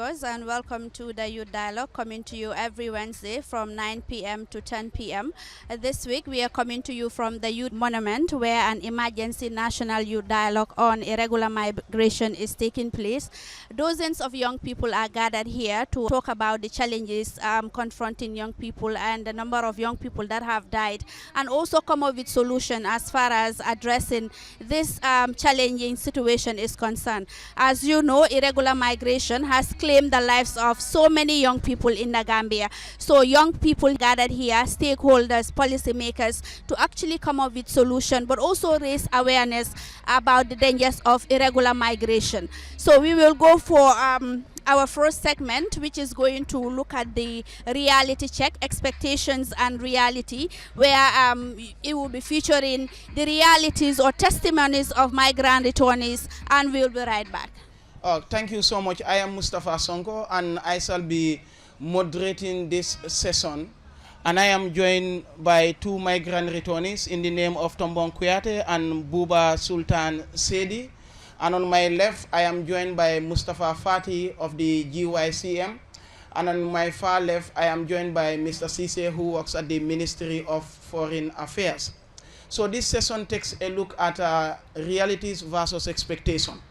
viewers, and welcome to the Youth Dialogue, coming to you every Wednesday from 9 p.m. to 10 p.m. This week, we are coming to you from the Youth Monument, where an emergency national youth dialogue on irregular migration is taking place. Dozens of young people are gathered here to talk about the challenges confronting young people and the number of young people that have died, and also come up with solution as far as addressing this challenging situation is concerned. As you know, irregular migration has claimed the lives of so many young people in the Gambia. So young people gathered here, stakeholders, policymakers, to actually come up with solution, but also raise awareness about the dangers of irregular migration. So we will go for our first segment, which is going to look at the reality check, expectations and reality, where it will be featuring the realities or testimonies of migrant returnees, and we'll be right back. Thank you so much. I am Mustafa Sonko, and I shall be moderating this session. And I am joined by two migrant returnees in the name of Tombong Kuyate and Buba Sultan Sedi. And on my left, I am joined by Mustafa Fati of the GYCM. And on my far left, I am joined by Mr. Sise, who works at the Ministry of Foreign Affairs. So this session takes a look at realities versus expectation.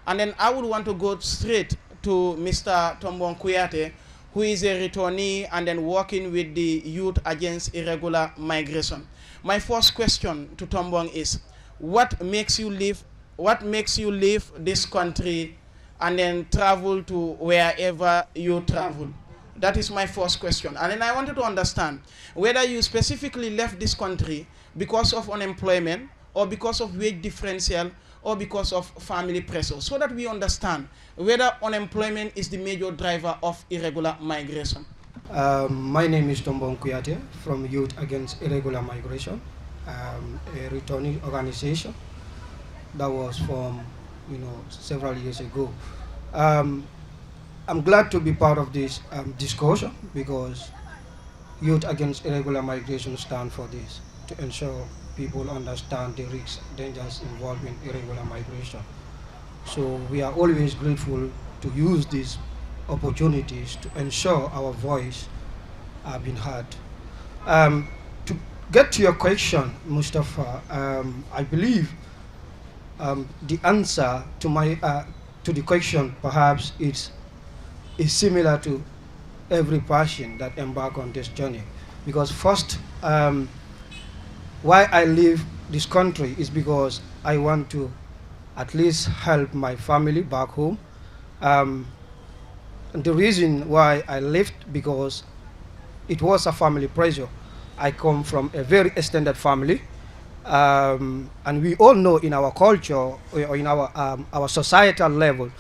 And then I would want to go straight to Mr. Tombong Kuyate, who is a returnee and then working with the Youth Against Irregular Migration. My first question to Tombong is, what makes you leave this country and then travel to wherever you travel? That is my first question. And then I wanted to understand whether you specifically left this country because of unemployment or because of wage differential or because of family pressure, so that we understand whether unemployment is the major driver of irregular migration. My name is Tombong Kuyate from Youth Against Irregular Migration, a returning organization that was formed, several years ago. I'm glad to be part of this discussion because Youth Against Irregular Migration stand for this, to ensure people understand the risks, dangers involved in irregular migration. So we are always grateful to use these opportunities to ensure our voice have been heard. To get to your question, Mustafa, I believe the answer to the question perhaps is similar to every person that embark on this journey. Because first, why I leave this country is because I want to at least help my family back home. And the reason why I left, because it was a family pressure. I come from a very extended family, and we all know in our culture or in our societal level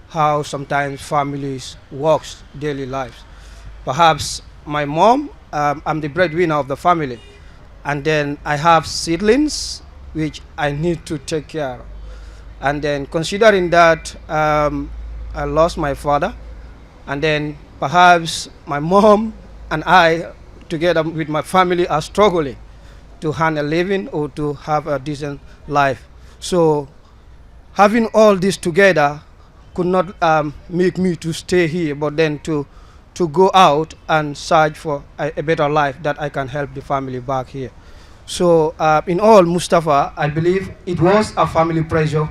how sometimes families works daily lives. Perhaps my mom, I'm the breadwinner of the family, and then I have siblings which I need to take care of. And then considering that I lost my father, and then perhaps my mom and I, together with my family, are struggling to earn a living or to have a decent life. So having all this together could not make me to stay here, but then to go out and search for a better life that I can help the family back here. So in all, Mustafa, I believe it was a family pressure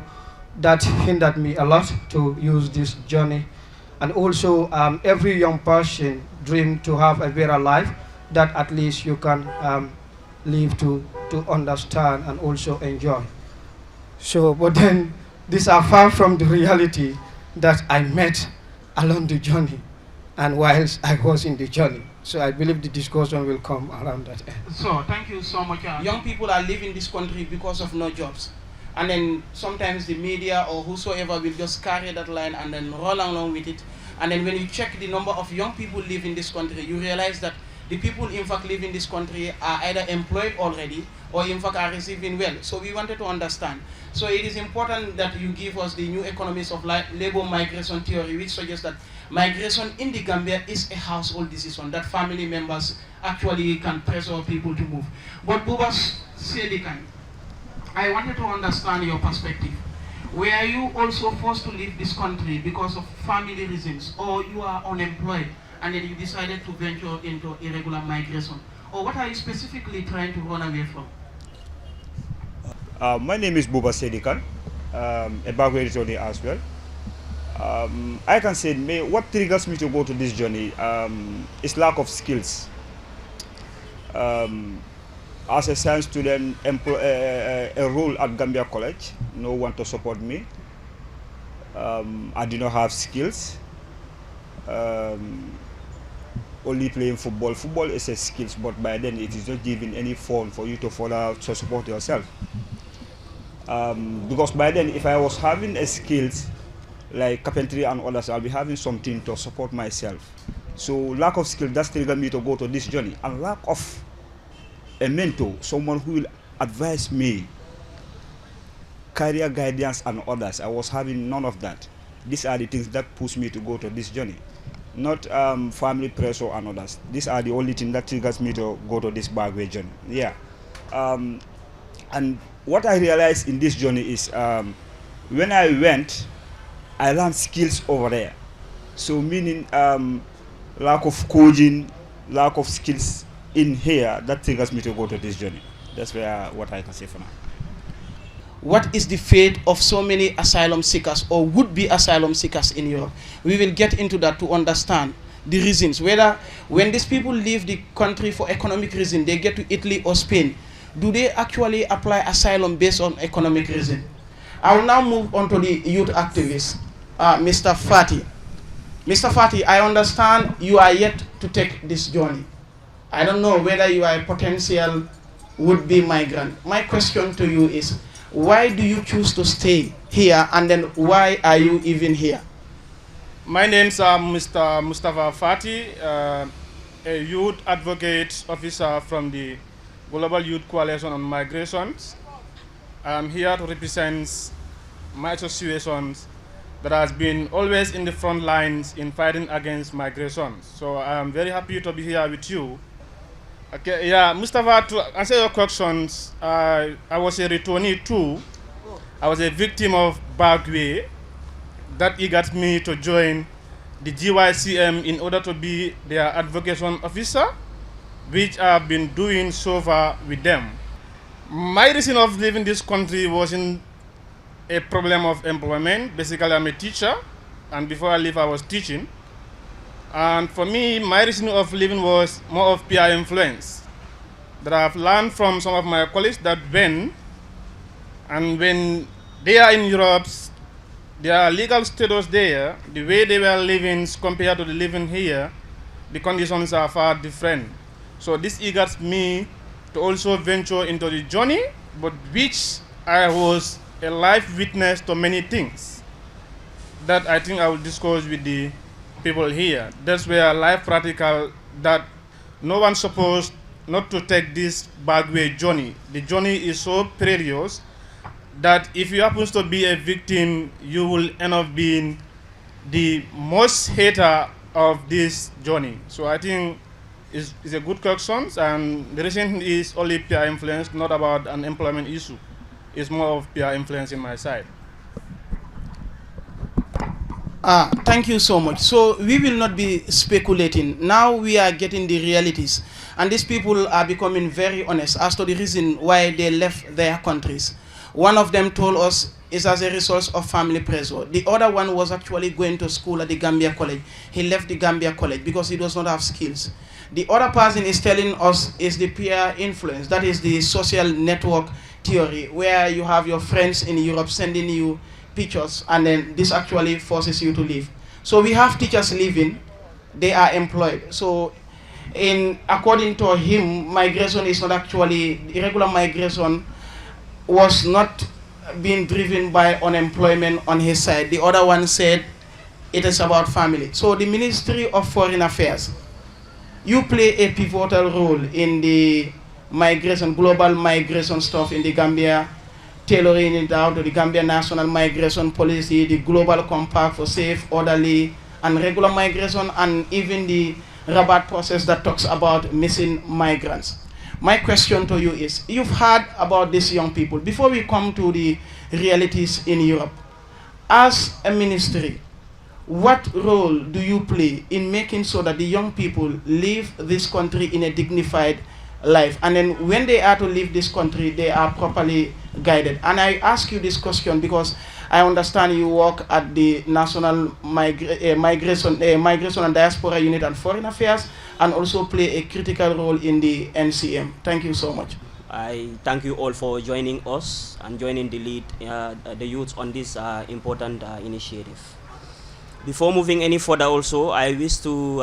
that hindered me a lot to use this journey. And also every young person dream to have a better life that at least you can live to understand and also enjoy. So, but then these are far from the reality that I met along the journey and whilst I was in the journey. So I believe the discussion will come around that end. So thank you so much. Young people are leaving this country because of no jobs. And then sometimes the media or whosoever will just carry that line and then roll along with it. And then when you check the number of young people live in this country, you realize that the people in fact live in this country are either employed already or in fact are receiving well. So we wanted to understand. So it is important that you give us the new economics of labor migration theory, which suggests that migration in the Gambia is a household decision, that family members actually can pressure people to move. But Bubas Sedikan, I wanted to understand your perspective. Were you also forced to leave this country because of family reasons, or you are unemployed and then you decided to venture into irregular migration? Or what are you specifically trying to run away from? My name is Buba Sedikan, a Bagwe returnee as well. I can say what triggers me to go to this journey is lack of skills. As a science student, a role at Gambia College, no one to support me. I do not have skills. Only playing football. Football is a skills, but by then it is not giving any form for you to follow to support yourself. Because by then, if I was having a skills like carpentry and others, I'll be having something to support myself. So lack of skill, that's triggered me to go to this journey, and lack of a mentor, someone who will advise me, career guidance and others. I was having none of that. These are the things that push me to go to this journey, not family pressure and others. These are the only things that triggers me to go to this Bagwe journey. Yeah. And what I realized in this journey is when I went, I learned skills over there. So meaning lack of coding, lack of skills in here, that triggers me to go to this journey. That's what I can say for now. What is the fate of so many asylum seekers or would-be asylum seekers in Europe? We will get into that to understand the reasons, whether when these people leave the country for economic reason, they get to Italy or Spain, do they actually apply asylum based on economic reason? I will now move on to the youth activist, Mr. Fati. Mr. Fati, I understand you are yet to take this journey. I don't know whether you are a potential would-be migrant. My question to you is, why do you choose to stay here, and then why are you even here? My name is Mr. Mustafa Fati, a youth advocate officer from the Global Youth Coalition on Migrations. I'm here to represent my associations that has been always in the front lines in fighting against migration. So I'm very happy to be here with you. Okay, yeah, Mustafa, to answer your questions, I was a returnee too. I was a victim of Bagwe. That got me to join the GYCM in order to be their advocacy officer, which I've been doing so far with them. My reason of leaving this country wasn't a problem of employment. Basically, I'm a teacher, and before I leave, I was teaching. And for me, my reason of leaving was more of peer influence. That I've learned from some of my colleagues that when they are in Europe, their legal status there, the way they were living compared to the living here, the conditions are far different. So this triggers me to also venture into the journey, but which I was a live witness to many things that I think I will discuss with the people here. That's where life practical that no one's supposed not to take this Bagwe journey. The journey is so perilous that if you happen to be a victim, you will end up being the most hater of this journey. So I think it's a good question, and the reason is only peer influence, not about an employment issue. It's more of peer influence in my side. Thank you so much. So we will not be speculating. Now we are getting the realities. And these people are becoming very honest as to the reason why they left their countries. One of them told us is as a result of family pressure. The other one was actually going to school at the Gambia College. He left the Gambia College because he does not have skills. The other person is telling us is the peer influence. That is the social network theory, where you have your friends in Europe sending you pictures, and then this actually forces you to leave. So we have teachers leaving, they are employed. So according to him, migration is not actually, irregular migration was not being driven by unemployment on his side. The other one said it is about family. So the Ministry of Foreign Affairs, you play a pivotal role in the migration, global migration stuff in the Gambia, tailoring it out to the Gambia National Migration Policy, the Global Compact for Safe, Orderly, and Regular Migration, and even the Rabat process that talks about missing migrants. My question to you is, you've heard about these young people. Before we come to the realities in Europe, as a ministry, what role do you play in making sure that the young people live this country in a dignified life, and then when they are to leave this country, they are properly guided? And I ask you this question because I understand you work at the National Migration and Diaspora Unit and Foreign Affairs, and also play a critical role in the NCM. Thank you so much. I thank you all for joining us and joining the lead, the youth on this important initiative. Before moving any further, also I wish to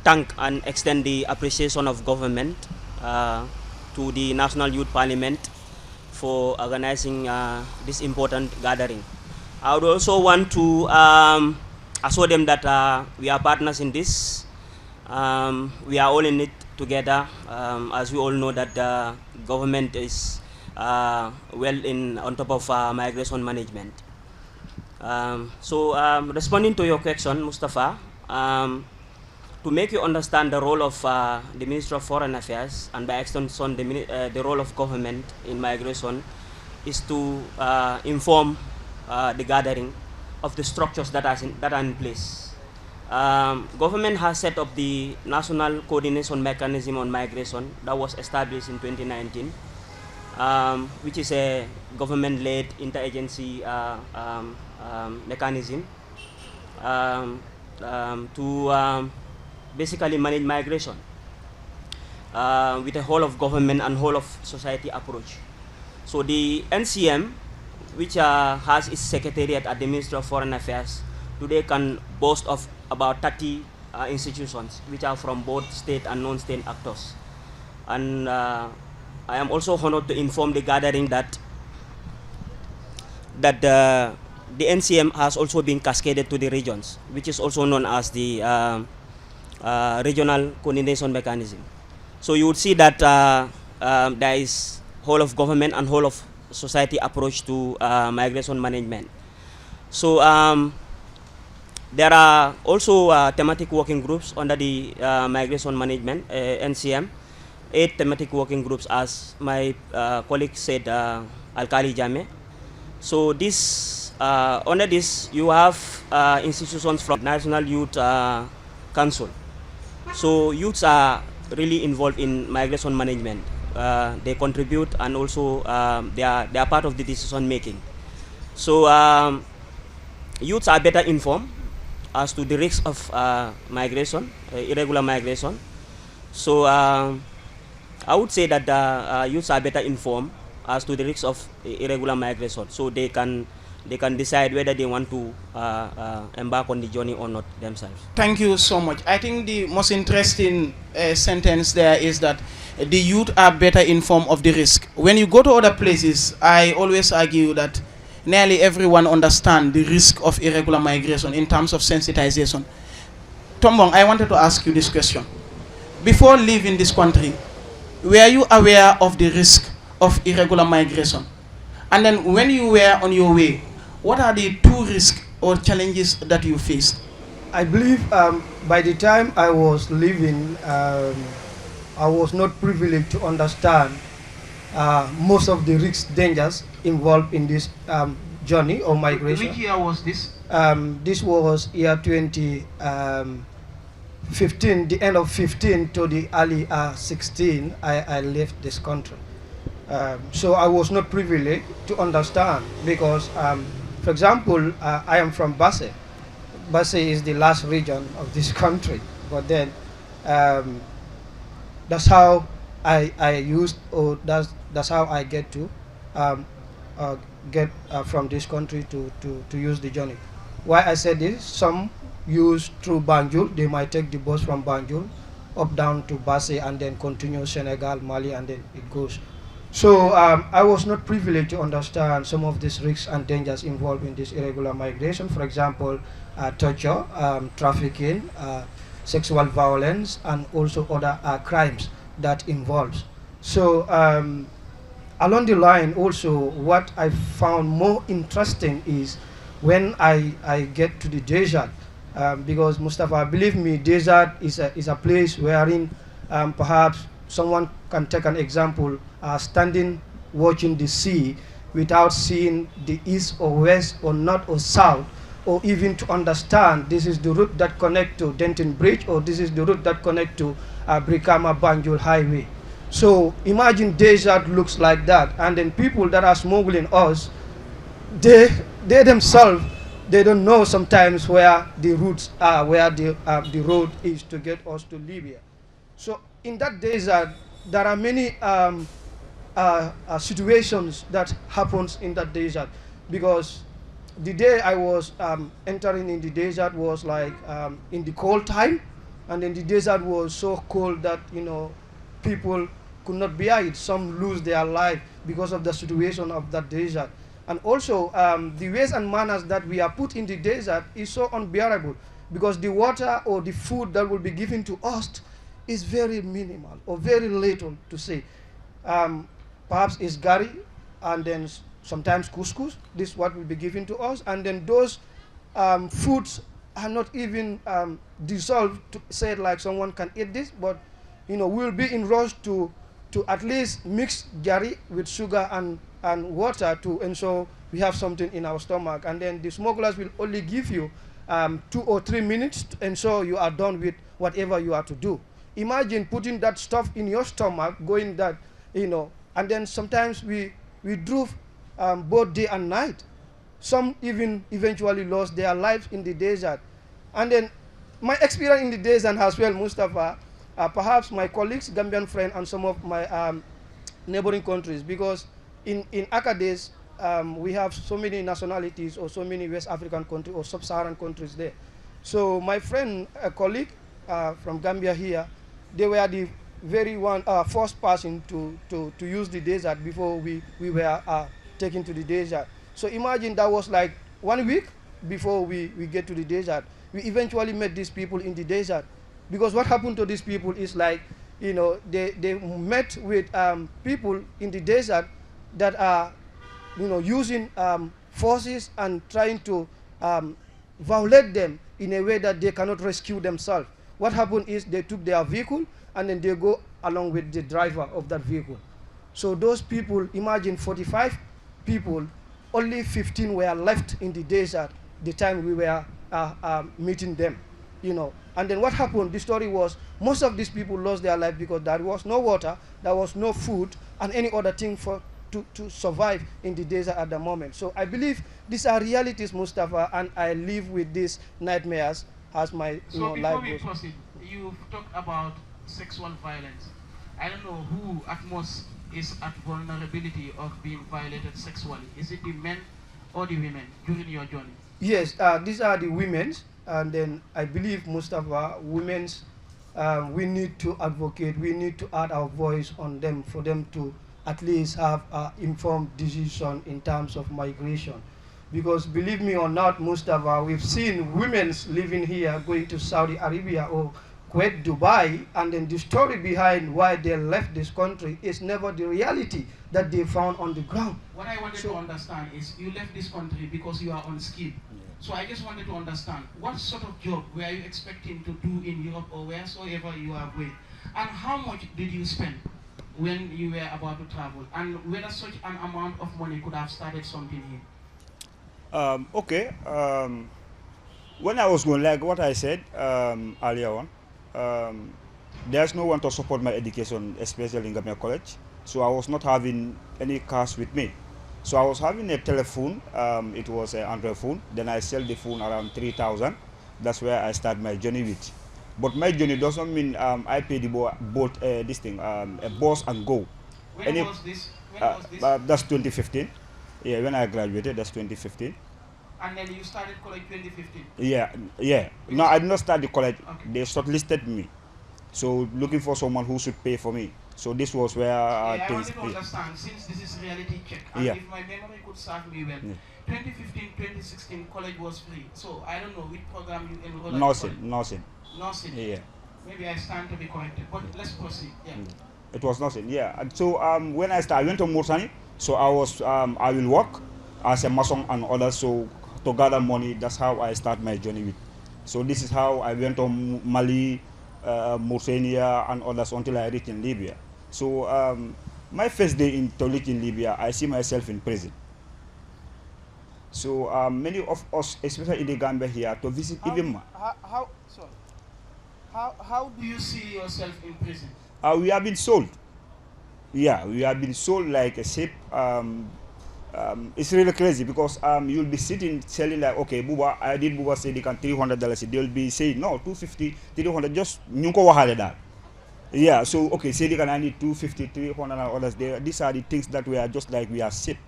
thank and extend the appreciation of government to the National Youth Parliament for organizing this important gathering. I would also want to assure them that we are partners in this. We are all in it together, as we all know that the government is on top of migration management. Responding to your question, Mustafa, to make you understand the role of the Ministry of Foreign Affairs, and by extension the role of government in migration, is to inform the gathering of the structures that are in place. Government has set up the National Coordination Mechanism on Migration that was established in 2019, which is a government-led interagency mechanism to basically manage migration with a whole of government and whole of society approach. So the NCM, which has its secretariat at the Ministry of Foreign Affairs, today can boast of about 30 institutions, which are from both state and non-state actors. And I am also honored to inform the gathering that the NCM has also been cascaded to the regions, which is also known as the regional coordination mechanism. So you would see that there is whole of government and whole of society approach to migration management. So there are also thematic working groups under the migration management, NCM, 8 thematic working groups, as my colleague said, Alkali Jame. So this, under this, you have institutions from National Youth Council. So youths are really involved in migration management. They contribute, and also they are part of the decision making. So youths are better informed as to the risks of migration, irregular migration. So I would say that youths are better informed as to the risks of irregular migration, so they can decide whether they want to embark on the journey or not themselves. Thank you so much. I think the most interesting sentence there is that the youth are better informed of the risk. When you go to other places, I always argue that nearly everyone understands the risk of irregular migration in terms of sensitization. Tombong, I wanted to ask you this question. Before leaving this country, were you aware of the risk of irregular migration? And then when you were on your way, what are the 2 risks or challenges that you faced? I believe by the time I was leaving, I was not privileged to understand most of the risks, dangers involved in this journey of migration. Which year was this? This was year 2015, the end of 15 to the early 16, I left this country. So I was not privileged to understand because, for example, I am from Basse. Basse is the last region of this country, but then that's how I used, or that's how I get to from this country to use the journey. Why I said this? Some use through Banjul. They might take the bus from Banjul up down to Basse and then continue Senegal, Mali, and then it goes. So I was not privileged to understand some of these risks and dangers involved in this irregular migration. For example, torture, trafficking, sexual violence, and also other crimes that involves. So along the line also, what I found more interesting is when I get to the desert, because Mustafa, believe me, desert is a place wherein perhaps someone can take an example, standing watching the sea without seeing the east or west or north or south, or even to understand this is the route that connect to Denton Bridge, or this is the route that connect to Brikama Banjul Highway. So imagine desert looks like that, and then people that are smuggling us, they themselves, they don't know sometimes where the routes are, where the road is to get us to Libya. So in that desert, there are many situations that happens in that desert, because the day I was entering in the desert was like in the cold time, and then the desert was so cold that people could not bear it. Some lose their life because of the situation of that desert. And also the ways and manners that we are put in the desert is so unbearable, because the water or the food that will be given to us is very minimal or very little to say. Perhaps it's gari, and then sometimes couscous. This is what will be given to us, and then those foods are not even dissolved to say like someone can eat this, but we'll be in rush to at least mix gari with sugar and water to ensure we have something in our stomach. And then the smugglers will only give you 2 or 3 minutes to ensure you are done with whatever you are to do. Imagine putting that stuff in your stomach, going that, and then sometimes we drove both day and night. Some even eventually lost their lives in the desert. And then my experience in the desert as well, Mustafa, perhaps my colleagues, Gambian friends, and some of my neighboring countries, because in Agadez, we have so many nationalities or so many West African countries or sub-Saharan countries there. So my friend, a colleague from Gambia here, they were the very first person to use the desert before we were taken to the desert. So imagine that was like 1 week before we get to the desert. We eventually met these people in the desert, because what happened to these people is like, they met with people in the desert that are, using forces and trying to violate them in a way that they cannot rescue themselves. What happened is they took their vehicle and then they go along with the driver of that vehicle. So those people, imagine 45 people, only 15 were left in the desert the time we were meeting them, And then what happened, the story was, most of these people lost their life because there was no water, there was no food, and any other thing to survive in the desert at the moment. So I believe these are realities, Mustafa, and I live with these nightmares as my life goes. So before we proceed, you've talked about sexual violence. I don't know who at most is at vulnerability of being violated sexually. Is it the men or the women during your journey? Yes, these are the women's, and then I believe, Mustafa, women's, we need to advocate, we need to add our voice on them for them to at least have an informed decision in terms of migration. Because believe me or not, Mustafa, we've seen women living here going to Saudi Arabia or Kuwait, Dubai, and then the story behind why they left this country is never the reality that they found on the ground. What I wanted to understand is you left this country because you are unskilled. So I just wanted to understand, what sort of job were you expecting to do in Europe or wheresoever you are going? And how much did you spend when you were about to travel? And whether such an amount of money could have started something here? Okay. When I was going, like what I said earlier on, there's no one to support my education, especially in Gambia College. So I was not having any cash with me. So I was having a telephone, it was an Android phone. Then I sell the phone around 3,000. That's where I start my journey with. But my journey doesn't mean I pay the boat, this thing, a bus and go. When was this? That's 2015. Yeah, when I graduated, that's 2015. And then you started college 2015? Yeah. No, I did not start the college. Okay. They shortlisted me. So looking for someone who should pay for me. So this was where I wanted to understand, since this is reality check, and if my memory could serve me well, 2015, 2016, college was free. So I don't know which program you enrolled. Nothing. Yeah. Maybe I stand to be corrected, but let's proceed. Yeah. It was nothing. Yeah. And so when I started, I went to Mauritania. So I will work as a mason and others. So to gather money, that's how I start my journey with. So this is how I went to Mali, Mauritania and others until I reached in Libya. So my first day in Libya, I see myself in prison. So many of us, especially in the Gambia here, to visit even. How do you see yourself in prison? We have been sold. Yeah, we have been sold like a sheep. It's really crazy because you'll be sitting selling like, okay, Buba, I did Buba say they can $300. They'll be saying no, 250, 300, just nyunko wahale that. Yeah, so okay, say they can I need 250, 300 and others there. These are the things that we are just like we are sheep.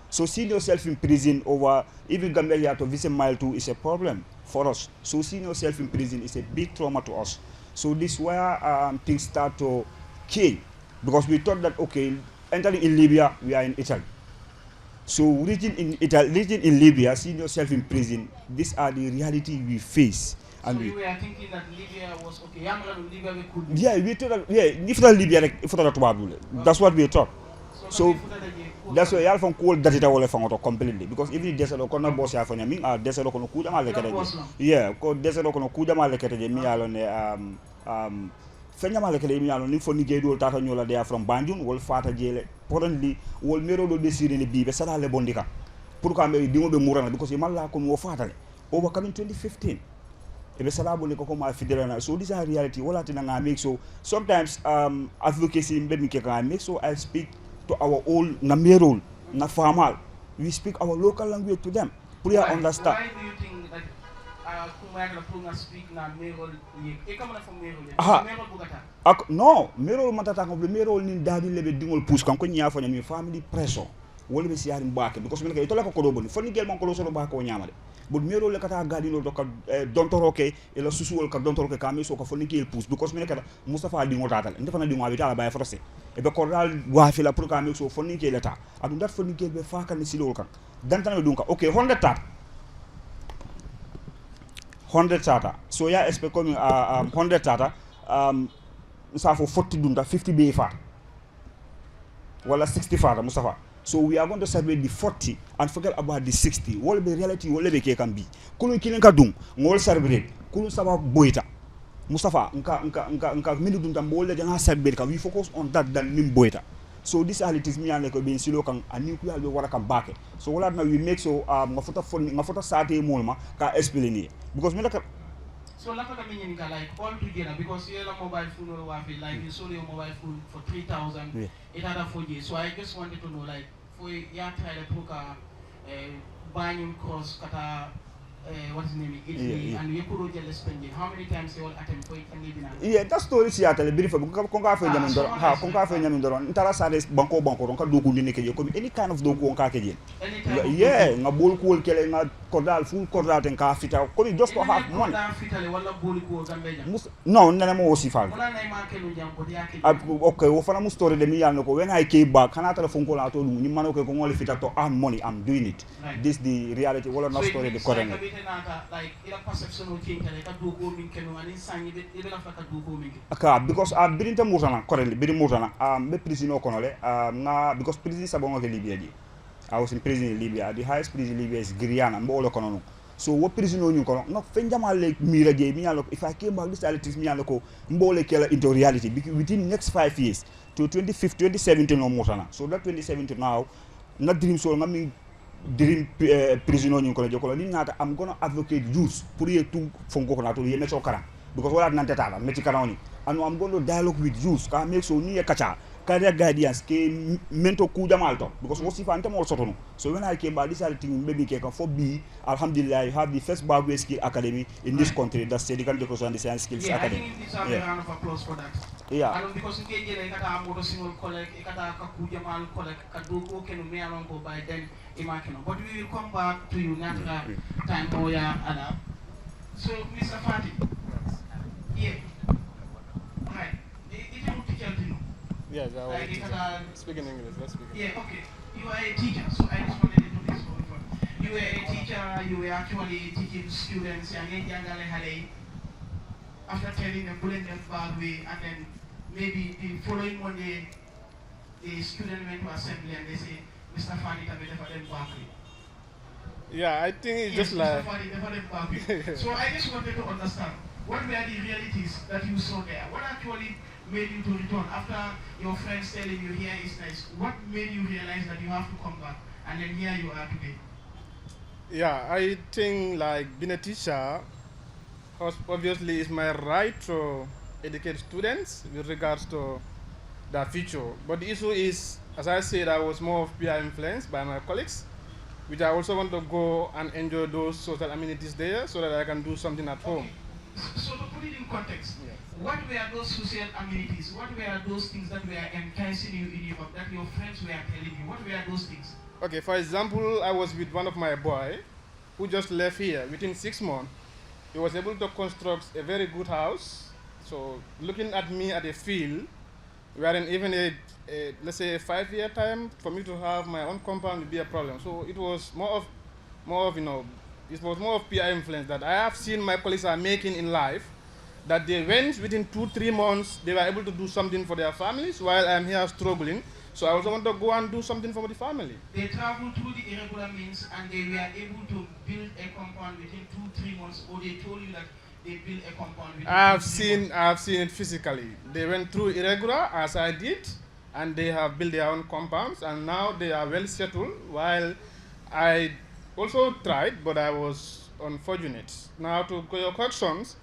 So seeing yourself in prison over even Gambia here to visit Mile 2 is a problem for us. So seeing yourself in prison is a big trauma to us. So this is where things start to change because we thought that okay, entering in Libya, we are in Italy. So reaching in Italy, reaching in Libya, seeing yourself in prison, these are the reality we face. And so you were thinking that Libya was okay. Libya we could. Yeah, we thought that, yeah, if not Libya, that's what we thought. So that's why you from cool that it all from completely because even desert or corner boss for me, desert or kuda malekere. Yeah, ko desert or kuda malekere me alone fenya malekere me alone for Nigeria tata nyola there from Banjul wol fata jele potently wol mero do desire le bibe sala le bondika pour ka me dimo be murana because e malla ko mo fatale overcoming 2015 ebe sala bonde ko ma fidela so this is reality wala tinanga make so sometimes advocacy mbemi ke ka make so I speak to our old Namerol, na formal. We speak our local language to them. Pour understand. Why do you think that Kumaya speak Namerol? E come from Merol. Merol Bugata. No, Merol matata ko Merol ni dadi lebe dingol push kan ko nya fanya mi family pressure. Wole be siari mbake because me ko tola ko do boni. Foni gel mon ko so ba ko nyamade. But Merol le kata gadi no doka dontoroke e la susuol ka dontoroke ka mi so ko foni gel push because me kata Mustafa dingo tatal. Ndefa na dingo abi tala bay forcé. E be ko dal wafi la pour ka mi so foni ke leta adu dat foni ke be fa kan silol kan dantana dunka okay 100 tata so ya expect ko 100 tata sa fo 40 dunda 50 be fa wala 60 fa Mustafa so we are going to celebrate the 40 and forget about the 60 wala be reality wala be ke kan bi kulun kilin ka dung ngol celebrate kulun saba boita Mustafa, nka minu dunta mbole jana celebrate kan we focus on that than min boita. So this alitis mi ane ko ben silo kan ani ku yalbe wara kan bake. So wala na we make so nga fota sate molma ka explain because me like so la ka meaning ka like all together because you have a mobile phone or wafi like you sold your mobile phone for 3,000 yeah. It had a 4G. So I just wanted to know like for ya try to put buying cross kata what's his name? Yeah. And we could just spending. How many times you all attempt for it and living? Yeah, that story is at the beautiful. Konka fe nyamin doron. Ha, konka fe nyamin doron. Intara sare banko ronka doku ni ke ko any kind of doku onka ke je. Yeah, nga bol ko kele nga kodal full kodal ten ka fita. Ko just to have money. Fita wala bol ko gambeja. No, nana mo aussi fal. Wala na ma ke no jam ko dia ke. Okay, wo fana mu story de mi yalno ko when I came back kana telephone ko la to dum ni mano ko ngol fita to earn money I'm doing it. Right. This the reality wala no story the current. Like ila perception o change ka dogo min kenu ani sangi be la faka dogo min. Aka because birinta mutana currently biri mutana be prison o konole na because prison sabongo ke Libya di. I was in prison in Libya. The highest prison in Libya is Giriana mbo kono. So what prison o nyuko no fenjama le mira je mi yalo if I came back this reality mi yalo ko mbo le kela into reality within next 5 years to 2017 no mutana. So that 2017 now na dream so ngami dream prison o nyuko joko ni ngata I'm going to advocate youth pour ye tout fonko ko na to ye meso kara because wala nan tetala meti kara ni and I'm going to dialogue with youth ka make so ni e kacha career guidance ke mento ku jamal to because what if ante mo sotono so when I came back this are the thing maybe ke kan for be alhamdulillah I have the first Bagwe skill academy in this country that's the Decoration and Design Skills Academy. I think it's a round of applause for that. Yeah. And because you get kata amodo single collect kata ka ku jamal collect ka dogo kenu me alon go by then imakino but we will come back to you natra time oya ada so Mr. Fati yeah hi it is teacher to you. Yes, I will speak in English. Let's speak. Yeah, okay. You are a teacher, so I just wanted to do this one. You were a teacher, you were actually teaching students, after telling them, pulling them back way, and then maybe the following one day, the student went to assembly and they say, Mr. Fani, I'm for them back way. Yeah, I think it's yes, just like... Mr. Fani, for them back way. So I just wanted to understand, what were the realities that you saw there? What actually made you to return after your friends telling you here is nice? What made you realize that you have to come back and then here you are today? Yeah, I think like being a teacher, obviously, it's my right to educate students with regards to their future. But the issue is, as I said, I was more of peer influenced by my colleagues, which I also want to go and enjoy those social amenities there so that I can do something at home. So to put it in context, what were those social amenities? What were those things that were enticing you in your that your friends were telling you? What were those things? Okay, for example, I was with one of my boy who just left here within 6 months. He was able to construct a very good house. So looking at me at a field, wherein even let's say a 5-year time for me to have my own compound would be a problem. So it was more of it was more of peer influence that I have seen my colleagues are making in life, that they went within 2-3 months, they were able to do something for their families while I'm here struggling. So I also want to go and do something for the family. They traveled through the irregular means and they were able to build a compound within 2-3 months, or they told you that they built a compound within I've seen it physically. They went through irregular as I did, and they have built their own compounds, and now they are well settled, while I also tried, but I was unfortunate. Now to your questions,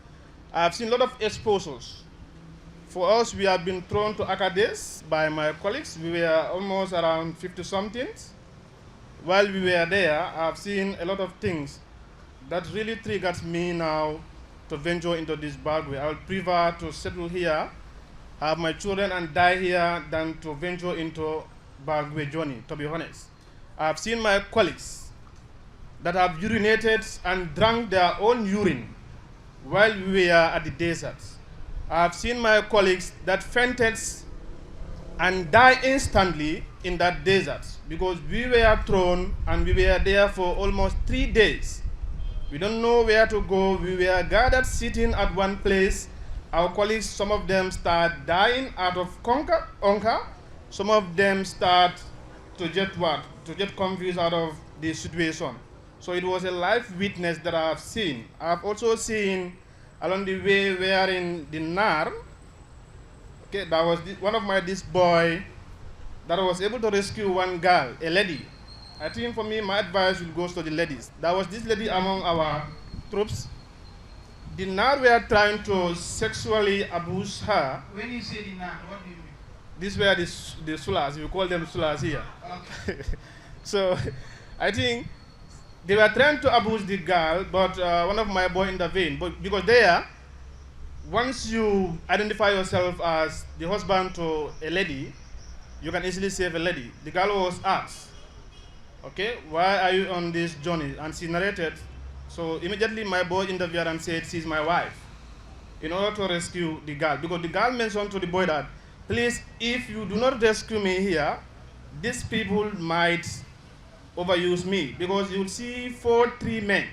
I've seen a lot of exposures. For us, we have been thrown to Acades by my colleagues. We were almost around 50-somethings. While we were there, I've seen a lot of things that really triggers me now to venture into this bad way. I would prefer to settle here, have my children and die here than to venture into bad way journey, to be honest. I've seen my colleagues that have urinated and drank their own urine while we were at the desert. I've seen my colleagues that fainted and died instantly in that desert because we were thrown and we were there for almost 3 days. We don't know where to go. We were gathered sitting at one place. Our colleagues, some of them start dying out of hunger. Some of them start to get confused out of the situation. So it was a live witness that I have seen. I've also seen along the way wherein the Nar, okay, that was this boy that was able to rescue one girl, a lady. I think for me, my advice will go to the ladies. There was this lady among our troops. The Nar were trying to sexually abuse her. When you say the Nar, what do you mean? These were the Sulas, we call them Sulas here. Okay. So I think they were trying to abuse the girl, but one of my boys intervened. But because there, once you identify yourself as the husband to a lady, you can easily save a lady. The girl was asked, okay, why are you on this journey? And she narrated. So immediately my boy intervened and said, she's my wife, in order to rescue the girl. Because the girl mentioned to the boy that, please, if you do not rescue me here, these people might overuse me, because you will see 3 men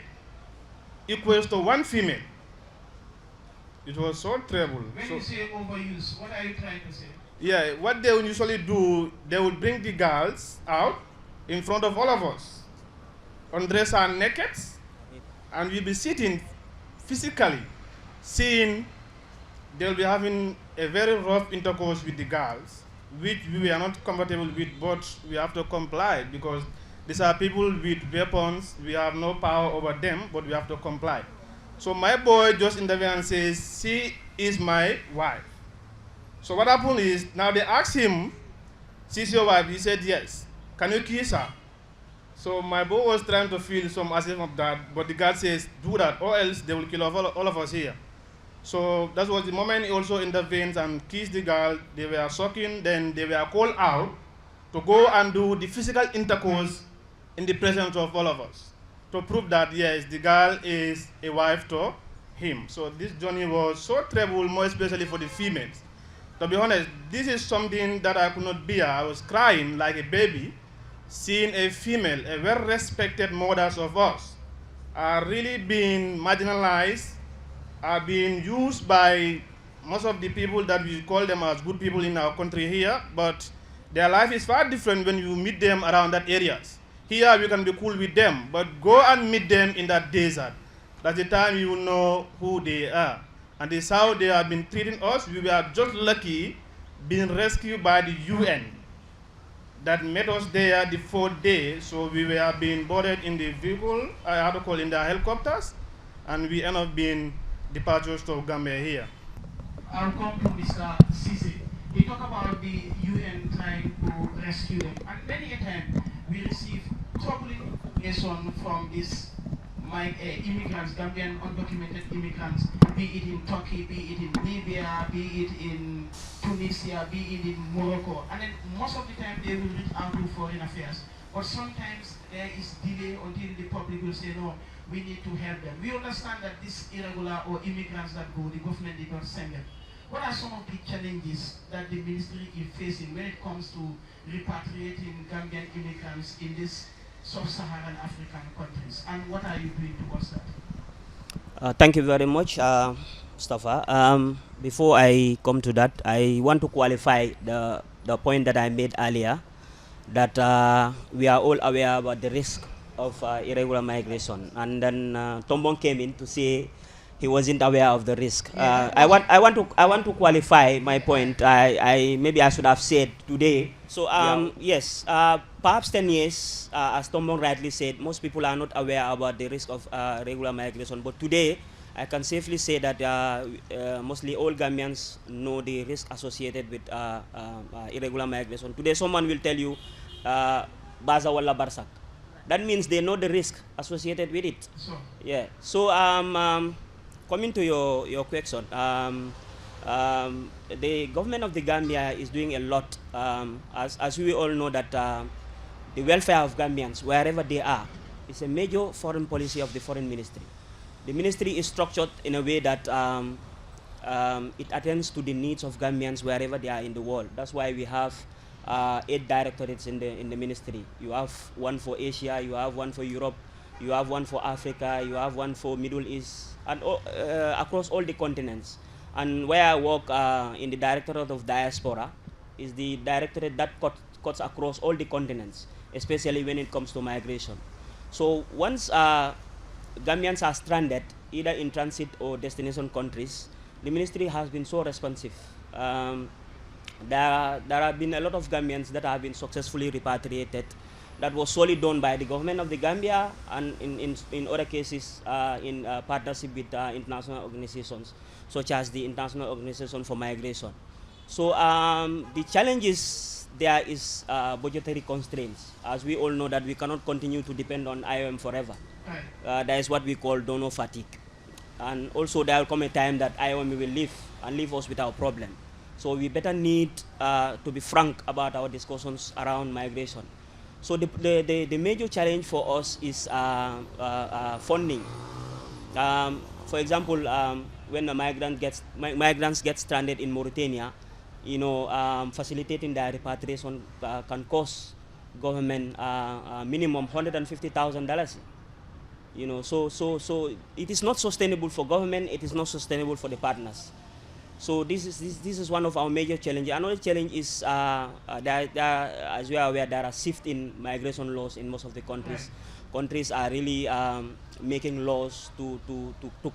equals to 1 female. It was so terrible. When you say overuse, what are you trying to say? Yeah, what they would usually do, they would bring the girls out in front of all of us, undress her naked, and we'll be sitting physically, seeing they'll be having a very rough intercourse with the girls, which we are not comfortable with, but we have to comply because these are people with weapons. We have no power over them, but we have to comply. So my boy just intervenes and says, she is my wife. So what happened is, now they asked him, she's your wife? He said, yes. Can you kiss her? So my boy was trying to feel some as if of that, but the guard says, do that, or else they will kill all of us here. So that was the moment he also intervenes and kissed the girl. They were sucking, then they were called out to go and do the physical intercourse in the presence of all of us, to prove that, yes, the girl is a wife to him. So this journey was so terrible, more especially for the females. To be honest, this is something that I could not bear. I was crying like a baby, seeing a female, a well-respected mothers of us, are really being marginalized, are being used by most of the people that we call them as good people in our country here, but their life is far different when you meet them around that areas. Here we can be cool with them, but go and meet them in that desert. That's the time you will know who they are. And this is how they have been treating us. We were just lucky being rescued by the UN. that met us there the 4th day. So we were being boarded in the vehicle, I had to call in the helicopters, and we end up being departures to Gambia here. I'll come to Mr. Sisi. He talked about the UN trying to rescue them. And many a time we receive troubling information from these immigrants, Gambian undocumented immigrants, be it in Turkey, be it in Libya, be it in Tunisia, be it in Morocco. And then most of the time they will reach out to Foreign Affairs. But sometimes there is delay until the public will say, no, we need to help them. We understand that these irregular or immigrants that go, the government did not send them. What are some of the challenges that the ministry is facing when it comes to repatriating Gambian immigrants in these sub-Saharan African countries? And what are you doing towards that? Thank you very much, Mustafa. Before I come to that, I want to qualify the point that I made earlier, that we are all aware about the risk of irregular migration. And then Tombong came in to say he wasn't aware of the risk. I want to qualify my point. Maybe I should have said today. So yes, perhaps 10 years, as Tombong rightly said, most people are not aware about the risk of regular migration. But today, I can safely say that mostly all Gambians know the risk associated with irregular migration. Today, someone will tell you Baza wala Barsak. That means they know the risk associated with it. Yeah. So coming to your question, the government of the Gambia is doing a lot. As we all know that the welfare of Gambians, wherever they are, is a major foreign policy of the foreign ministry. The ministry is structured in a way that it attends to the needs of Gambians wherever they are in the world. That's why we have 8 directorates in the ministry. You have one for Asia, you have one for Europe, you have one for Africa, you have one for Middle East, and across all the continents. And where I work in the Directorate of Diaspora is the directorate that cuts across all the continents, especially when it comes to migration. So once Gambians are stranded, either in transit or destination countries, the ministry has been so responsive. There have been a lot of Gambians that have been successfully repatriated. That was solely done by the government of the Gambia, and in other cases in partnership with international organizations, such as the International Organization for Migration. So the challenges there is budgetary constraints. As we all know that we cannot continue to depend on IOM forever. That is what we call donor fatigue. And also there will come a time that IOM will leave and leave us with our problem. So we better need to be frank about our discussions around migration. So the major challenge for us is funding. For example, when a migrants get stranded in Mauritania, facilitating their repatriation can cost government minimum $150,000. So it is not sustainable for government. It is not sustainable for the partners. So this is one of our major challenges. Another challenge is as we are aware, there are shifts in migration laws in most of the countries. Countries are really making laws to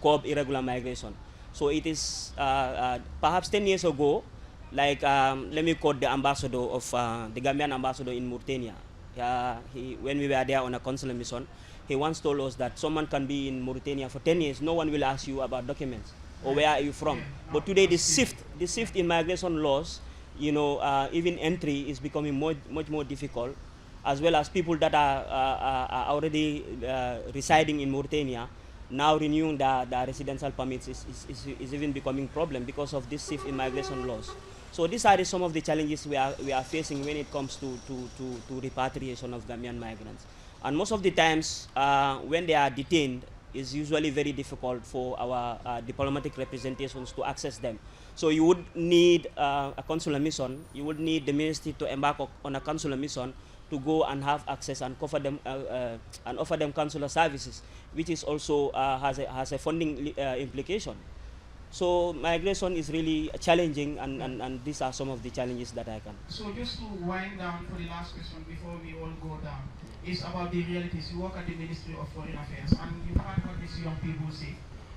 curb irregular migration. So it is perhaps 10 years ago, like let me quote the ambassador of the Gambian ambassador in Mauritania. When we were there on a consular mission, he once told us that someone can be in Mauritania for 10 years, no one will ask you about documents or where are you from. But today the shift in migration laws, even entry is becoming much more difficult, as well as people that are already residing in Mauritania now renewing their residential permits is even becoming a problem because of this shift in migration laws. So these are some of the challenges we are facing when it comes to repatriation of Gambian migrants. And most of the times when they are detained, it's usually very difficult for our diplomatic representations to access them. So you would need a consular mission, you would need the ministry to embark on a consular mission to go and have access and cover them and offer them consular services, which is also has a funding implication. So migration is really challenging, and these are some of the challenges that I can. So just to wind down for the last question before we all go down, is about the realities. You work at the Ministry of Foreign Affairs, and you heard what these young people say.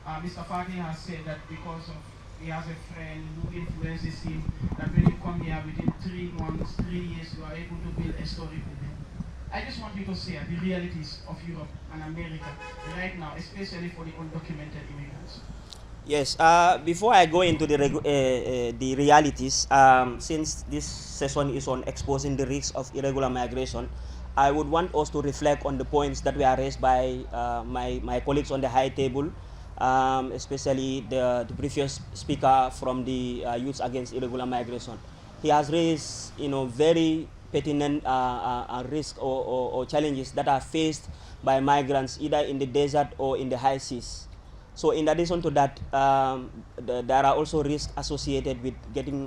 Mr. Fati has said that because of he has a friend who influences him, that when you come here here within 3 months, 3 years, you are able to build a story with them. I just want you to share the realities of Europe and America right now, especially for the undocumented immigrants. Yes, before I go into the realities, since this session is on exposing the risks of irregular migration, I would want us to reflect on the points that were raised by my colleagues on the high table, especially the previous speaker from the Youth Against Irregular Migration. He has raised, very pertinent risks or challenges that are faced by migrants either in the desert or in the high seas. So in addition to that, there are also risks associated with getting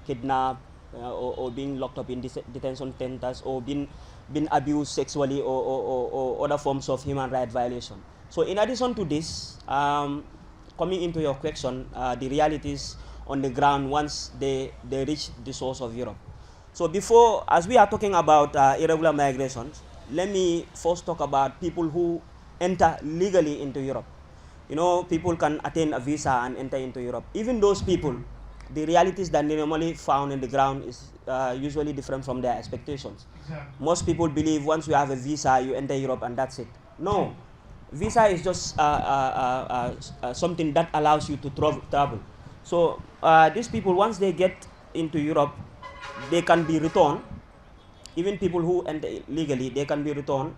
kidnapped or being locked up in detention centers or being abused sexually or other forms of human rights violation. So in addition to this, coming into your question, the realities on the ground once they reach the shores of Europe. So before, as we are talking about irregular migrations, let me first talk about people who enter legally into Europe. People can attain a visa and enter into Europe. Even those people, the realities that they normally found in the ground is usually different from their expectations. Exactly. Most people believe once you have a visa, you enter Europe and that's it. No, visa is just something that allows you to travel. So these people, once they get into Europe, they can be returned. Even people who enter legally, they can be returned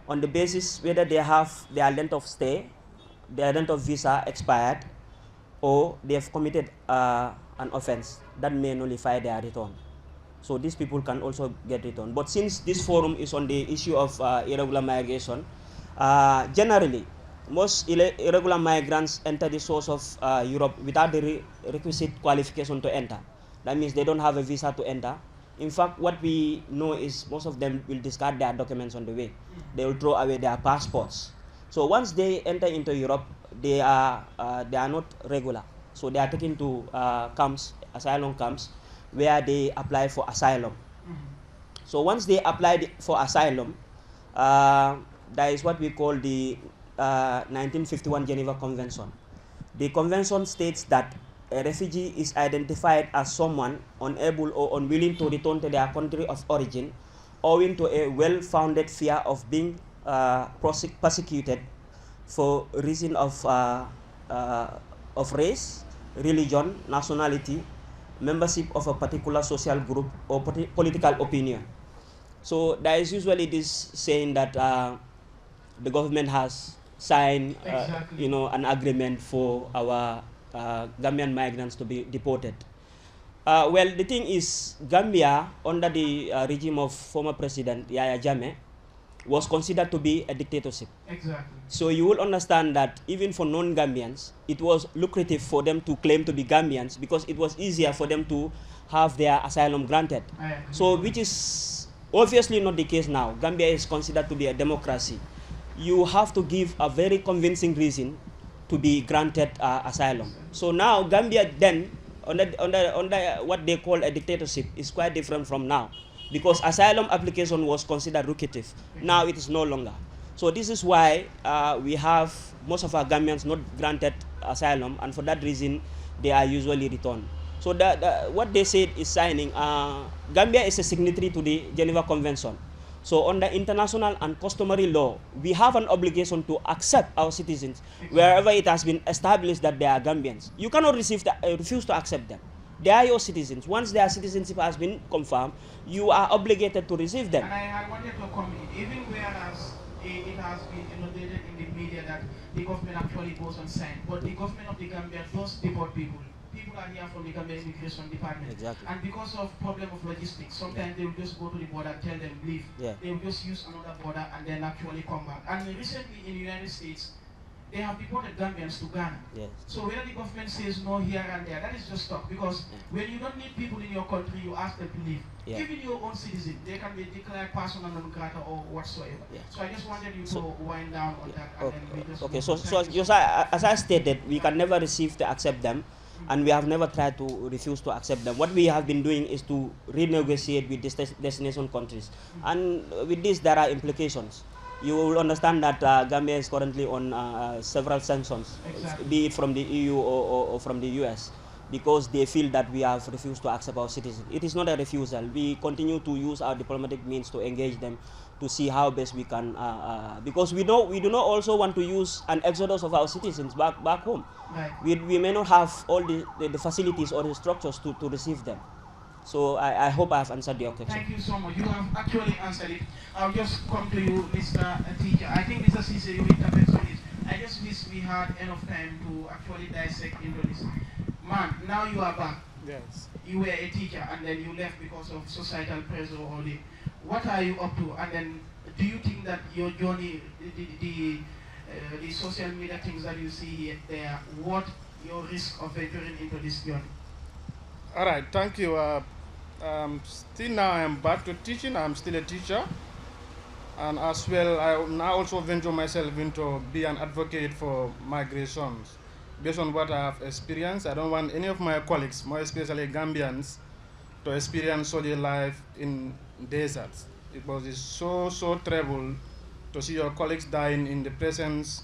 on the basis whether they have their length of stay, their length of visa expired, or they have committed an offense that may nullify their return. So these people can also get returned. But since this forum is on the issue of irregular migration, generally, most irregular migrants enter the shores of Europe without the requisite qualification to enter. That means they don't have a visa to enter. In fact, what we know is most of them will discard their documents on the way. They will throw away their passports. So once they enter into Europe, they are not regular. So they are taken to camps, asylum camps, where they apply for asylum. So once they apply for asylum, there is what we call the 1951 Geneva Convention. The convention states that a refugee is identified as someone unable or unwilling to return to their country of origin owing to a well-founded fear of being persecuted for reason of race, religion, nationality, membership of a particular social group, or political opinion. So there is usually this saying that the government has signed, an agreement for our Gambian migrants to be deported. Well, the thing is, Gambia, under the regime of former President Yahya Jammeh, was considered to be a dictatorship. Exactly. So you will understand that even for non-Gambians, it was lucrative for them to claim to be Gambians because it was easier for them to have their asylum granted. So which is obviously not the case now. Gambia is considered to be a democracy. You have to give a very convincing reason to be granted asylum. So now Gambia then, under what they call a dictatorship, is quite different from now, because asylum application was considered lucrative. Now it is no longer. So this is why we have most of our Gambians not granted asylum, and for that reason they are usually returned. So what they said is signing. Gambia is a signatory to the Geneva Convention. So under international and customary law, we have an obligation to accept our citizens wherever it has been established that they are Gambians. You cannot refuse to accept them. They are your citizens. Once their citizenship has been confirmed, you are obligated to receive them. And I wanted to comment, even whereas it has been inundated in the media that the government actually goes on sign, but the government of the Gambia does deport people. People are here from the Gambia Immigration Department. Exactly. And because of problem of logistics, sometimes they will just go to the border, tell them leave. Yeah. They will just use another border and then actually come back. And recently in the United States, they have deported Gambians to Ghana. Yes. So whether the government says no here and there, that is just talk. Because when you don't need people in your country, you ask them to leave. Yeah. Even your own citizen, they can be declared persona non grata or whatsoever. Yeah. So I just wanted you to wind down on that. And then we just Okay, move so on. just as I stated, we can never receive to accept them, and we have never tried to refuse to accept them. What we have been doing is to renegotiate with these destination countries, and with this there are implications. You will understand that Gambia is currently on several sanctions, Exactly. be it from the EU or from the US, because they feel that we have refused to accept our citizens. It is not a refusal. We continue to use our diplomatic means to engage them to see how best we can, because we do not also want to use an exodus of our citizens back home. Right. We may not have all the facilities or the structures to receive them. So I hope I have answered your question. Thank you so much. You have actually answered it. I'll just come to you, Mr. Teacher. I think Mr. Cisse, you interpret on this. I just wish we had enough time to actually dissect into this. Man, now you are back. Yes. You were a teacher and then you left because of societal pressure or the. What are you up to? And then do you think that your journey, the social media things that you see here, there, what your risk of venturing into this journey? All right, thank you. Still now I'm back to teaching. I'm still a teacher. And as well, I now also venture myself into be an advocate for migrations. Based on what I have experienced, I don't want any of my colleagues, more especially Gambians, to experience soldier life in deserts. Because it's so terrible to see your colleagues dying in the presence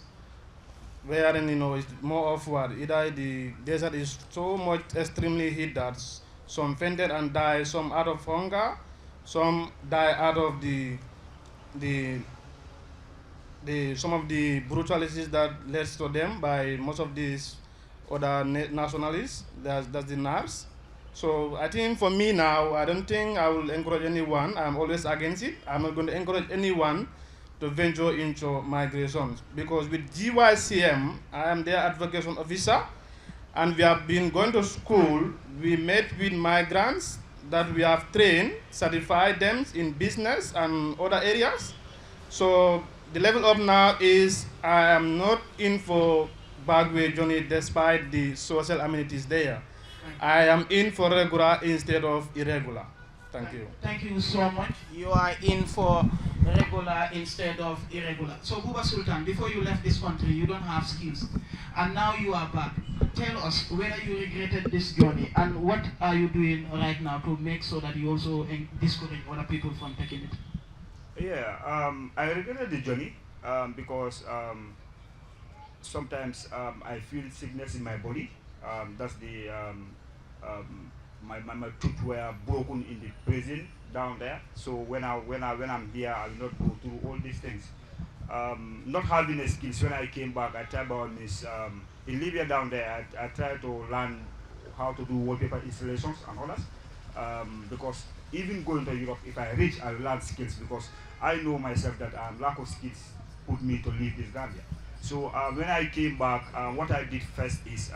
wherein, it's more of what, either the desert is so much extremely heat that some fainted and died, some out of hunger, some die out of some of the brutalities that leads to them by most of these other nationalists. That's the NARS. So I think for me now, I don't think I will encourage anyone. I'm always against it. I'm not going to encourage anyone to venture into migrations, because with GYCM, I am their advocacy officer, and we have been going to school. We met with migrants that we have trained, certified them in business and other areas. So the level up now is I am not in for backway journey despite the social amenities there. I am in for regular instead of irregular. Thank you. Thank you so much. You are in for regular instead of irregular. So Buba Sultan, before you left this country, you don't have skills. And now you are back. Tell us whether you regretted this journey and what are you doing right now to make sure that you also discourage other people from taking it? Yeah, I regretted the journey because sometimes I feel sickness in my body. That's the my tooth were broken in the prison down there. So when I'm here, I will not go through all these things. Not having the skills. When I came back, I tried about this in Libya down there. I tried to learn how to do wallpaper installations and all that. Because even going to Europe, if I reach, I will learn skills, because I know myself that lack of skills put me to leave this Gambia. So when I came back, what I did first is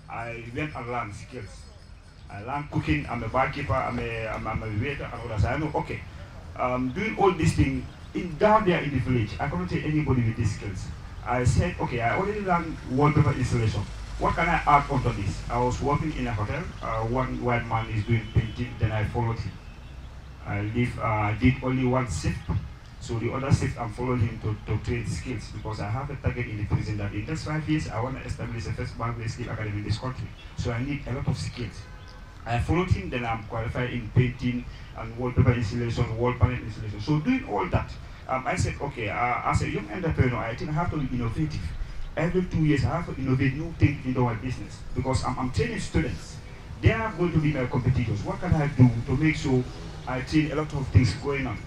I went and learned skills. I learned cooking. I'm a barkeeper. I'm a waiter and all that. So I know, okay, doing all these things down there in the village, I couldn't take anybody with these skills. I said, okay, I already learned wallpaper installation. What can I add onto this? I was working in a hotel. One white man is doing painting. Then I followed him. I did only one shift. So the other shift, I'm following him to train skills, because I have a target in the prison that in the next 5 years, I want to establish a first Bangladesh skill academy in this country. So I need a lot of skills. I followed him, then I'm qualified in painting and wallpaper installation, wall panel installation. So doing all that, I said, okay, as a young entrepreneur, I think I have to be innovative. Every 2 years, I have to innovate new things into my business, because I'm training students. They are going to be my competitors. What can I do to make sure I train a lot of things going on?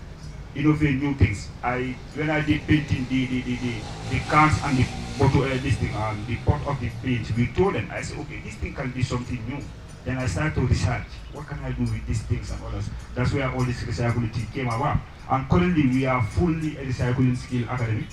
Innovate new things. When I did painting, the cans and the bottle, the pot of the paint, we told them, I said, okay, this thing can be something new. Then I started to research, what can I do with these things and others? That's where all this recycling came about. And currently we are fully a recycling skill academy.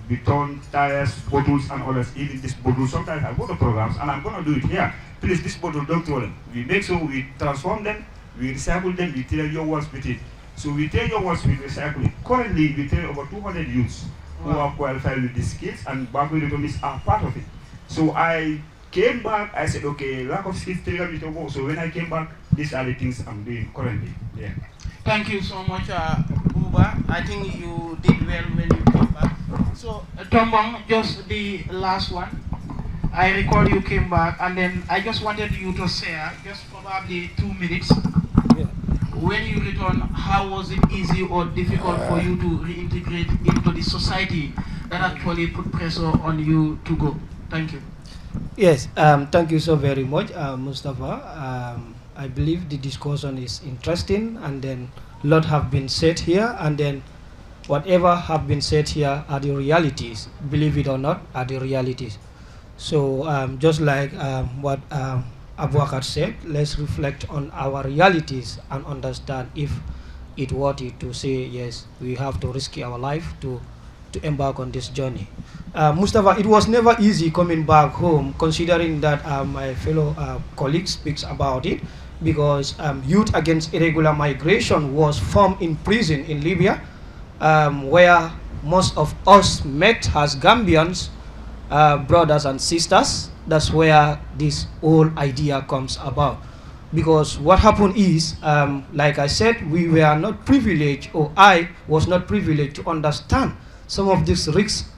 We turn tires, bottles and others, even this bottle. Sometimes I go to programs and I'm going to do it here. Please, this bottle, don't throw them. We make sure we transform them, we recycle them, we tell your words with it. So we tell your words with recycling. Currently, we tell over 200 youths who are qualified with these skills, and backward economists are part of it. So I came back, I said, okay, lack of skills, so when I came back, these are the things I'm doing currently. Yeah. Thank you so much, Buba. I think you did well when you came back. So, Tombong, just the last one. I recall you came back, and then I just wanted you to share, just probably 2 minutes. Yeah. When you return, how was it easy or difficult for you to reintegrate into the society that actually put pressure on you to go? Thank you. Yes, thank you so very much, Mustafa. I believe the discussion is interesting, and then a lot have been said here, and then whatever have been said here are the realities, believe it or not, are the realities. So just like what Abu Bakr said, let's reflect on our realities and understand if it worth it to say, yes, we have to risk our life to embark on this journey. Mustafa, it was never easy coming back home, considering that my fellow colleague speaks about it, because Youth Against Irregular Migration was formed in prison in Libya, where most of us met as Gambians, brothers and sisters. That's where this whole idea comes about. Because what happened is, like I said, we were not privileged, or I was not privileged to understand some of these risks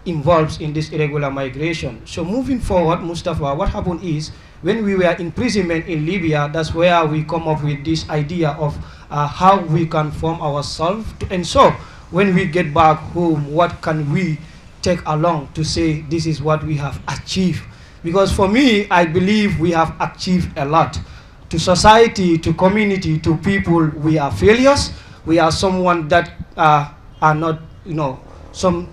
involved in this irregular migration. So moving forward, Mustafa, what happened is, when we were imprisonment in Libya, that's where we come up with this idea of how we can form ourselves to ensure when we get back home, what can we take along to say this is what we have achieved. Because for me, I believe we have achieved a lot. To society, to community, to people, we are failures. We are someone that are not,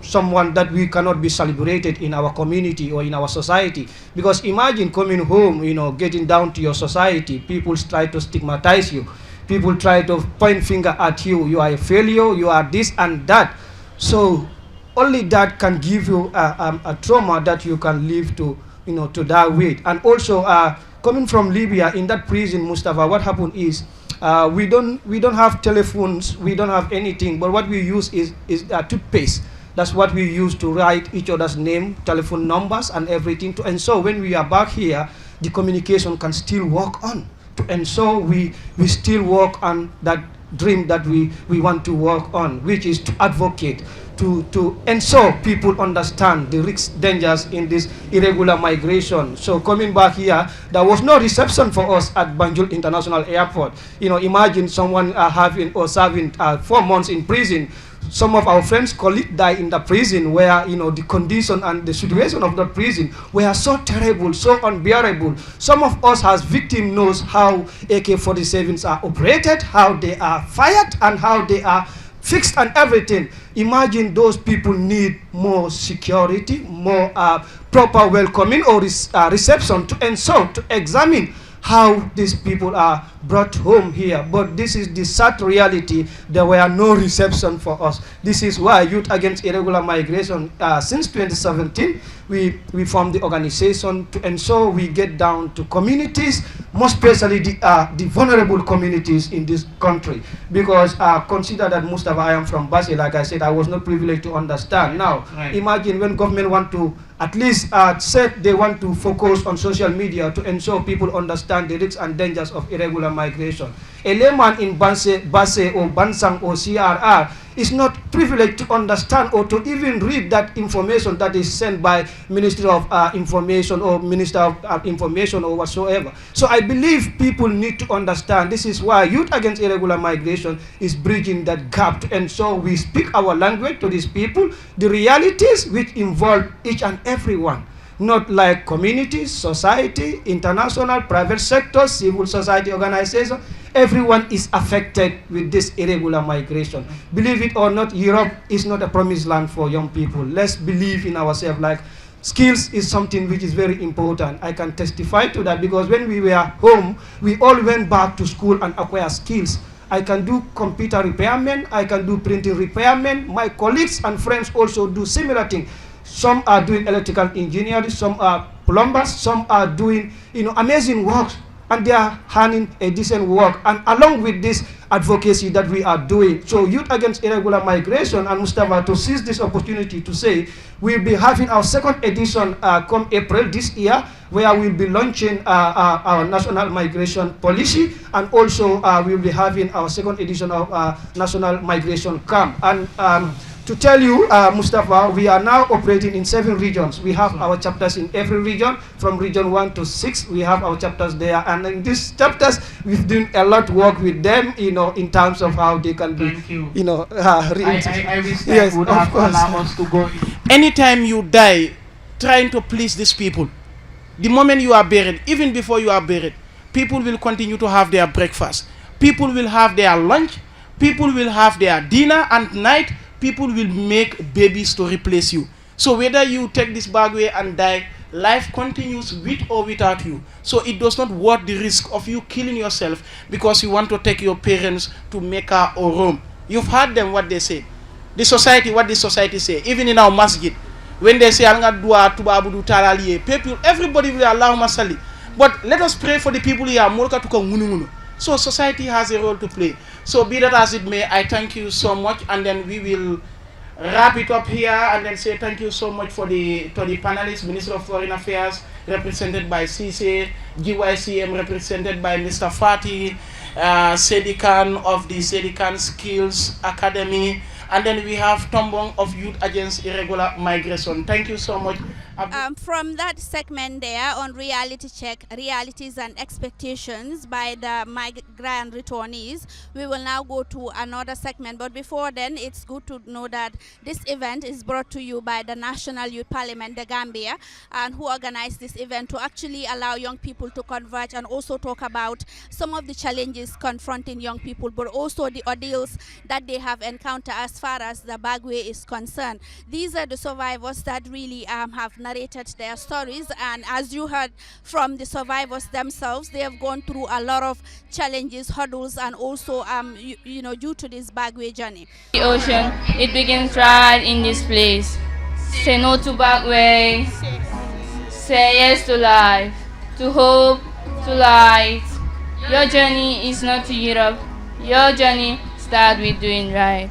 someone that we cannot be celebrated in our community or in our society. Because imagine coming home, getting down to your society, people try to stigmatize you. People try to point finger at you. You are a failure, you are this and that. So only that can give you a trauma that you can live to that weight. And also coming from Libya, in that prison, Mustafa, what happened is, we don't have telephones, we don't have anything, but what we use is toothpaste. That's what we use to write each other's name, telephone numbers, and everything. And so when we are back here, the communication can still work on. And so we still work on that dream that we want to work on, which is to advocate, to ensure people understand the risks, dangers in this irregular migration. So coming back here, there was no reception for us at Banjul International Airport. Imagine someone having or serving 4 months in prison. Some of our friends' colleagues died in the prison, where the condition and the situation of the prison were so terrible, so unbearable. Some of us as victims knows how AK-47s are operated, how they are fired, and how they are fixed and everything. Imagine those people need more security, more proper welcoming or reception to ensure, to examine how these people are brought home here. But this is the sad reality. There were no reception for us. This is why Youth Against Irregular Migration, since 2017, we formed the organization to ensure we get down to communities, more especially the vulnerable communities in this country. Because consider that, Mustafa, I am from Basi. Like I said, I was not privileged to understand. Now, imagine when government want to at least said they want to focus on social media to ensure people understand the risks and dangers of irregular migration. A layman in Base or Bansang or CRR is not privileged to understand or to even read that information that is sent by Ministry of Information or Minister of Information or whatsoever. So I believe people need to understand. This is why Youth Against Irregular Migration is bridging that gap, and so we speak our language to these people, the realities which involve each and every one. Not like communities, society, international, private sector, civil society organization. Everyone is affected with this irregular migration. Believe it or not, Europe is not a promised land for young people. Let's believe in ourselves. Like, skills is something which is very important. I can testify to that, because when we were home, we all went back to school and acquire skills. I can do computer repairment, I can do printing repairment. My colleagues and friends also do similar things. Some are doing electrical engineering, some are plumbers, some are doing amazing work, and they are earning a decent work. And along with this advocacy that we are doing, so Youth Against Irregular Migration, and Mustafa, to seize this opportunity to say, we'll be having our second edition come April this year, where we'll be launching our national migration policy, and also we'll be having our second edition of national migration camp. And to tell you, Mustafa, we are now operating in 7 regions. We have our chapters in every region, from region 1 to 6. We have our chapters there, and in these chapters, we've done a lot of work with them, in terms of how they can be, I wish that would have allowed us to go. Anytime you die trying to please these people. The moment you are buried, even before you are buried, people will continue to have their breakfast. People will have their lunch. People will have their dinner, and night people will make babies to replace you. So whether you take this Bagwe and die, life continues with or without you. So it does not worth the risk of you killing yourself because you want to take your parents to Mecca or Rome. You've heard them what they say. The society, what the society say, even in our masjid, when they say dua tubabudu talaliye, people, everybody will Allahumma salli. But let us pray for the people here. So society has a role to play. So be that as it may, I thank you so much, and then we will wrap it up here and then say thank you so much to the panelists, Minister of Foreign Affairs represented by CC, GYCM represented by Mr. Fati, Sedikan of the Sedikan Skills Academy, and then we have Tombong of Youth Against Irregular Migration. Thank you so much. From that segment there on reality check, realities and expectations by the migrant returnees, we will now go to another segment. But before then, it's good to know that this event is brought to you by the National Youth Parliament, the Gambia, and who organized this event to actually allow young people to converge and also talk about some of the challenges confronting young people, but also the ordeals that they have encountered as far as the Bagwe is concerned. These are the survivors that really have narrated their stories, and as you heard from the survivors themselves, they have gone through a lot of challenges, hurdles, and also you know, due to this Bagwe journey. The ocean, it begins right in this place. Say no to Bagwe, say yes to life, to hope, to light. Your journey is not to Europe, your journey starts with doing right.